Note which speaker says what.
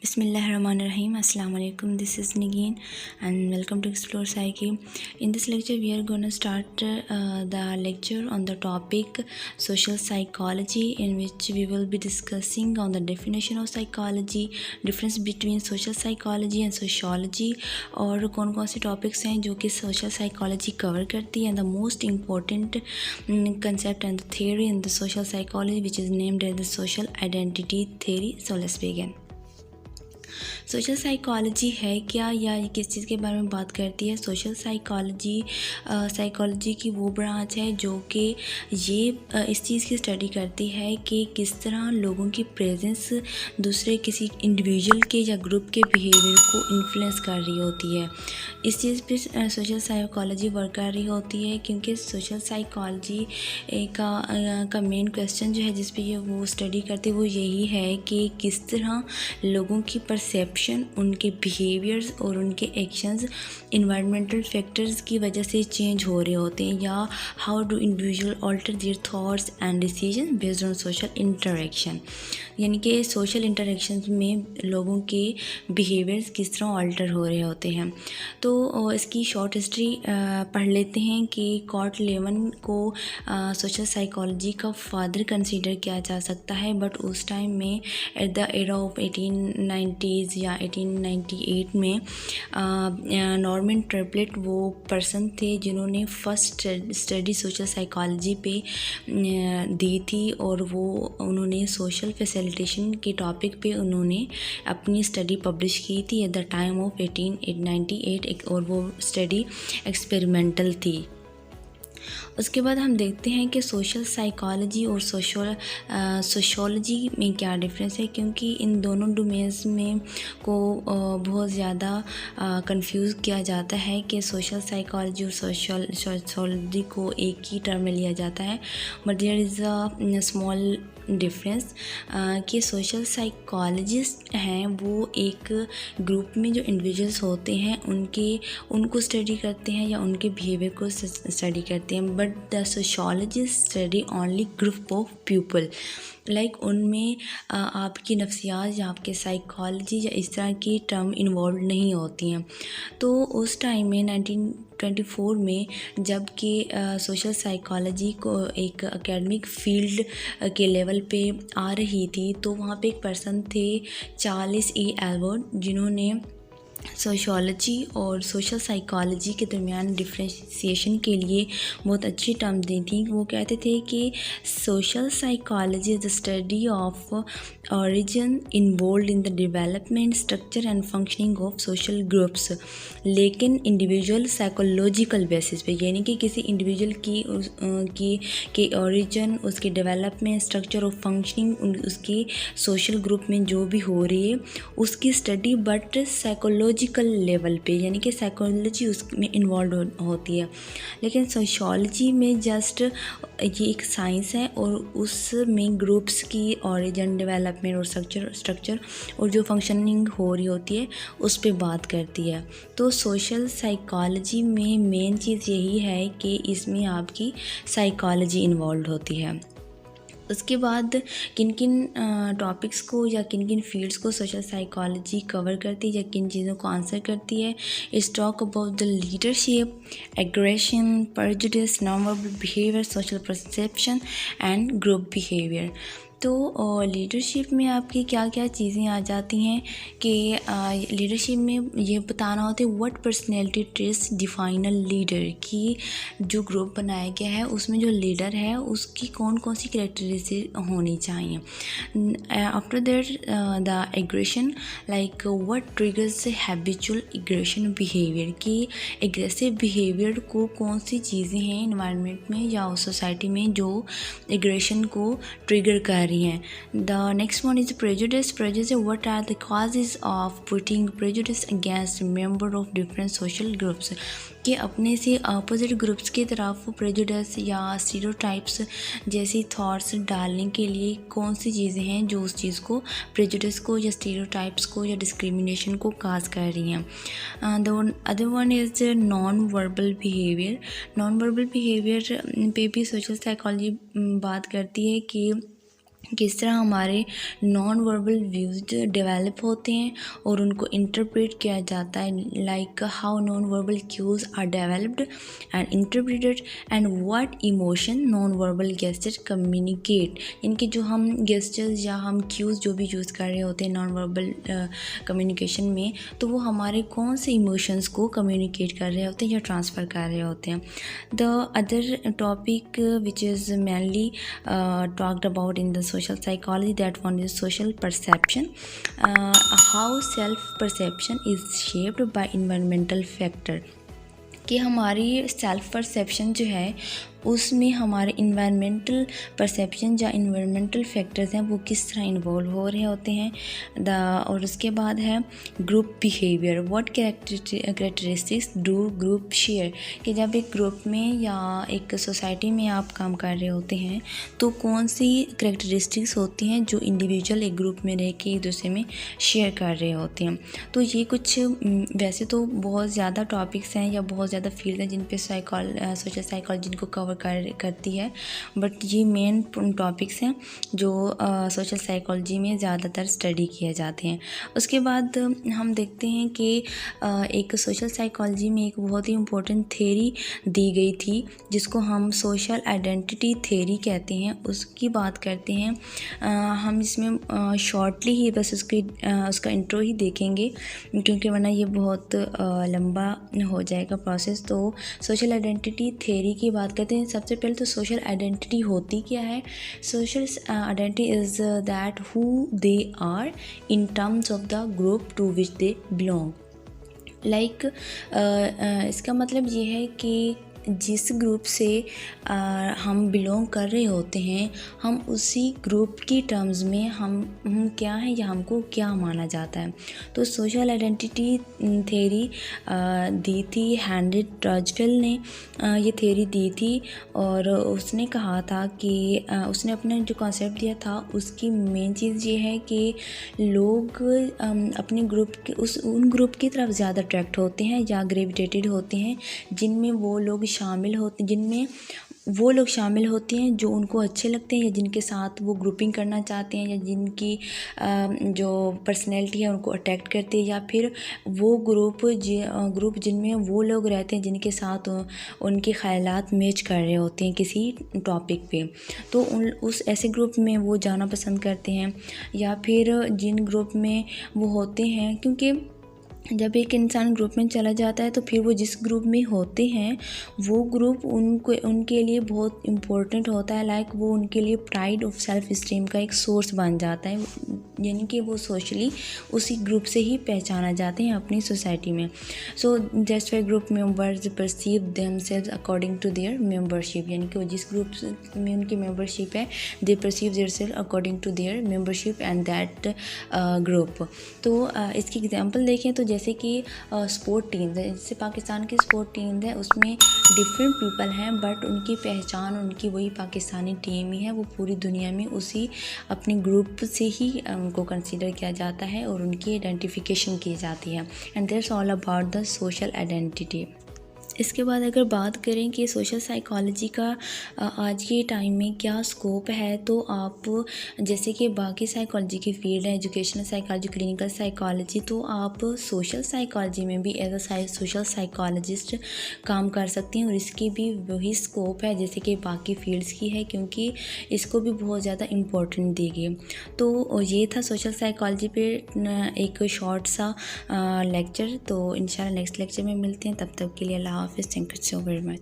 Speaker 1: Bismillahirrahmanirrahim. Assalamu alaikum. This is Nagin and welcome to Explore Psyche. In this lecture, we are going to start the lecture on the topic social psychology, in which we will be discussing on the definition of psychology, difference between social psychology and sociology, और कौन कौन से topics हैं जो कि social psychology cover करती है, and the most important concept and theory in the social psychology, which is named as the social identity theory. So let's begin. Social psychology है क्या, या ये किस चीज़ के बारे में बात करती है? सोशल साइकोलॉजी की वो ब्रांच है जो कि ये इस चीज़ की स्टडी करती है कि किस तरह लोगों की प्रेजेंस दूसरे किसी इंडिविजुअल के या ग्रुप के बिहेवियर को इन्फ्लुएंस कर रही होती है। इस चीज़ पे सोशल साइकोलॉजी वर्क कर रही होती है, क्योंकि सोशल साइकोलॉजी का मेन क्वेश्चन जो है जिस पे ये वो स्टडी करती है वो यही है कि किस तरह लोगों की परसेप्शन, उनके बिहेवियर्स और उनके एक्शंस इन्वायरमेंटल फैक्टर्स की वजह से चेंज हो रहे होते हैं, या how do individual alter their thoughts and decision based on social interaction. यानी कि सोशल इंटरेक्शन में लोगों के बिहेवियर्स किस तरह ऑल्टर हो रहे होते हैं। तो इसकी शॉर्ट हिस्ट्री पढ़ लेते हैं कि कॉर्ट लेवन को सोशल साइकोलॉजी का फादर कंसीडर किया जा सकता है, बट उस टाइम में at the era of 1890s या 1898 में नॉर्मन ट्रिपलेट वो पर्सन थे जिन्होंने फर्स्ट स्टडी सोशल साइकोलॉजी पे दी थी, और वो उन्होंने सोशल फैसिलिटेशन के टॉपिक पे उन्होंने अपनी स्टडी पब्लिश की थी एट द टाइम ऑफ 1898, और वो स्टडी एक्सपेरिमेंटल थी। उसके बाद हम देखते हैं कि सोशल साइकोलॉजी और सोशियोलॉजी में क्या डिफरेंस है, क्योंकि इन दोनों डोमेन्स में को बहुत ज़्यादा कंफ्यूज किया जाता है कि सोशल साइकोलॉजी और सोशियोलॉजी को एक ही टर्म में लिया जाता है, but there is a small difference कि सोशल साइकोलॉजिस्ट हैं वो एक ग्रुप में जो इंडिविजुअल्स होते हैं उनको स्टडी करते हैं या उनके बिहेवियर को स्टडी करते हैं, but the sociologist study only group of people, like उनमें आपकी नफ्सियात या आपके साइकोलॉजी या इस तरह की टर्म इन्वॉल्व नहीं होती हैं। तो उस टाइम में 1924 में जबकि सोशल साइकोलॉजी को एक एकेडमिक फील्ड के लेवल पे आ रही थी, तो वहाँ पे एक पर्सन थे चार्ल्स ई एल्बर्ट, जिन्होंने सोशियोलॉजी और सोशल साइकोलॉजी के दरमियान डिफ्रेंशिएशन के लिए बहुत अच्छी टर्म दी थी। वो कहते थे कि social psychology is the study of origin involve in the development, structure and functioning of social groups, लेकिन इंडिविजुअल साइकोलॉजिकल बेसिस पे, यानी कि किसी इंडिविजुअल की ऑरिजिन, उसके डेवलपमेंट, स्ट्रक्चर और फंक्शनिंग उसकी सोशल ग्रुप में जो भी हो रही है उसकी स्टडी, बट साइकोलॉजिकल लेवल पे, यानी कि साइकोलॉजी उसमें इन्वॉल्व होती है। लेकिन सोशियोलॉजी में जस्ट ये एक साइंस है और उसमें ग्रुप्स की ऑरिजिन, डेवलपमेंट और स्ट्रक्चर और जो फंक्शनिंग हो रही होती है उस पे बात करती है। तो सोशल साइकोलॉजी में मेन चीज़ यही है कि इसमें आपकी साइकोलॉजी इन्वॉल्व होती है। उसके बाद किन किन टॉपिक्स को या किन किन फील्ड्स को सोशल साइकोलॉजी कवर करती है या किन चीज़ों को आंसर करती है। It's talk about the leadership, aggression, prejudice, non verbal behaviour, social perception and group behaviour. तो लीडरशिप में आपकी क्या क्या चीज़ें आ जाती हैं कि लीडरशिप में ये बताना होता है what personality traits define a leader, कि जो ग्रुप बनाया गया है उसमें जो लीडर है उसकी कौन कौन सी कैरेक्टरिस्टिक होनी चाहिए। After that the aggression, like what triggers habitual aggression behaviour, कि एग्रेसिव बिहेवियर को कौन सी चीज़ें हैं इन्वायरमेंट में या सोसाइटी में जो एग्रेशन को ट्रिगर कर रही हैं। The next one is prejudice, what are the causes of putting prejudice against member of different social groups, कि अपने से अपोजिट ग्रुप्स की तरफ प्रेजुडिस या स्टीरियोटाइप्स जैसी थॉट्स डालने के लिए कौन सी चीज़ें हैं जो उस चीज़ को, प्रेजुडिस को या स्टीरियोटाइप्स को या डिस्क्रिमिनेशन को काज कर रही हैं। The other one is non verbal behaviour. Non verbal behaviour पे भी सोशल साइकोलॉजी बात करती है कि किस तरह हमारे नॉन वर्बल व्यूज डेवलप होते हैं और उनको इंटरप्रेट किया जाता है, like how non verbal cues are developed and interpreted and what emotion non verbal gesture communicate. इनके जो हम गेस्चर्स या हम क्यूज़ जो भी यूज़ कर रहे होते हैं नॉन वर्बल कम्युनिकेशन में, तो वो हमारे कौन से इमोशंस को कम्युनिकेट कर रहे होते हैं या ट्रांसफ़र कर रहे होते हैं। The other topic which is mainly talked about in the social psychology, that one is social perception, how self perception is shaped by environmental factor। कि हमारी सेल्फ परसेप्शन जो है उसमें हमारे इन्वायरमेंटल परसेप्शन या इन्वायरमेंटल फैक्टर्स हैं वो किस तरह इन्वॉल्व हो रहे होते हैं। और उसके बाद है group behaviour, what characteristics do group share, कि जब एक ग्रुप में या एक सोसाइटी में आप काम कर रहे होते हैं तो कौन सी कैरेक्टरिस्टिक्स होती हैं जो इंडिविजुअल एक ग्रुप में रह के एक दूसरे में शेयर कर रहे होते हैं। तो ये कुछ वैसे तो बहुत ज़्यादा टॉपिक्स हैं या बहुत ज़्यादा फील्ड हैं जिन पे सोशल साइकोलॉजी इनको कवर करती है, बट ये मेन टॉपिक्स हैं जो सोशल साइकोलॉजी में ज़्यादातर स्टडी किए जाते हैं। उसके बाद हम देखते हैं कि एक सोशल साइकोलॉजी में एक बहुत ही इम्पोर्टेंट थ्योरी दी गई थी जिसको हम सोशल आइडेंटिटी थ्योरी कहते हैं, उसकी बात करते हैं। हम इसमें शॉर्टली ही बस उसका इंट्रो ही देखेंगे क्योंकि वरना ये बहुत लंबा हो जाएगा प्रोसेस। तो सोशल आइडेंटिटी थ्योरी की बात करते हैं। सबसे पहले तो सोशल आइडेंटिटी होती क्या है। Social identity is that who they are in terms of the group to which they belong. Like इसका मतलब ये है कि जिस ग्रुप से हम बिलोंग कर रहे होते हैं हम उसी ग्रुप की टर्म्स में हम क्या हैं या हमको क्या माना जाता है। तो सोशल आइडेंटिटी थ्योरी दी थी हेनरी ट्राजफेल ने ये थ्योरी दी थी और उसने कहा था कि उसने अपने जो कॉन्सेप्ट दिया था उसकी मेन चीज़ ये है कि लोग अपने ग्रुप के उन ग्रुप की तरफ ज़्यादा अट्रैक्ट होते हैं या ग्रेविटेटेड होते हैं जिनमें वो लोग शामिल होते हैं जो उनको अच्छे लगते हैं या जिनके साथ वो ग्रुपिंग करना चाहते हैं या जिनकी जो पर्सनैलिटी है उनको अट्रैक्ट करते हैं, या फिर वो ग्रुप जिनमें वो लोग रहते हैं जिनके साथ उनके ख़यालात मैच कर रहे होते हैं किसी टॉपिक पे, तो उस ऐसे ग्रुप में वो जाना पसंद करते हैं। या फिर जिन ग्रुप में वो होते हैं, क्योंकि जब एक इंसान ग्रुप में चला जाता है तो फिर वो जिस ग्रुप में होते हैं वो ग्रुप उनके लिए बहुत इम्पोर्टेंट होता है। लाइक वो उनके लिए प्राइड ऑफ सेल्फ इस्टीम का एक सोर्स बन जाता है, यानी कि वो सोशली उसी ग्रुप से ही पहचाना जाते हैं अपनी सोसाइटी में। So that's why group members perceive themselves according to their membership, यानी कि वो जिस ग्रुप में उनकी मेंबरशिप है they perceive theirself according to their membership and that group. तो इसकी एग्जांपल देखें तो जैसे कि स्पोर्ट टीम्स है, जैसे पाकिस्तान की स्पोर्ट टीम्स है उसमें डिफरेंट पीपल हैं बट उनकी पहचान उनकी वही पाकिस्तानी टीम ही है, वो पूरी दुनिया में उसी अपने ग्रुप से ही उनको कंसीडर किया जाता है और उनकी आइडेंटिफिकेशन की जाती है। And that's all about the social identity. इसके बाद अगर बात करें कि सोशल साइकोलॉजी का आज के टाइम में क्या स्कोप है, तो आप जैसे कि बाकी साइकोलॉजी की फील्ड है एजुकेशनल साइकोलॉजी, क्लिनिकल साइकोलॉजी, तो आप सोशल साइकोलॉजी में भी एज अ सोशल साइकोलॉजिस्ट काम कर सकते हैं और इसकी भी वही स्कोप है जैसे कि बाकी फील्ड्स की है, क्योंकि इसको भी बहुत ज़्यादा इम्पोर्टेंट दी गई। तो ये था सोशल साइकोलॉजी पे एक शॉर्ट सा लेक्चर। तो इंशाल्लाह नेक्स्ट लेक्चर में मिलते हैं, तब तक के लिए अल्लाह हाफ़िज़। Thank you so very much.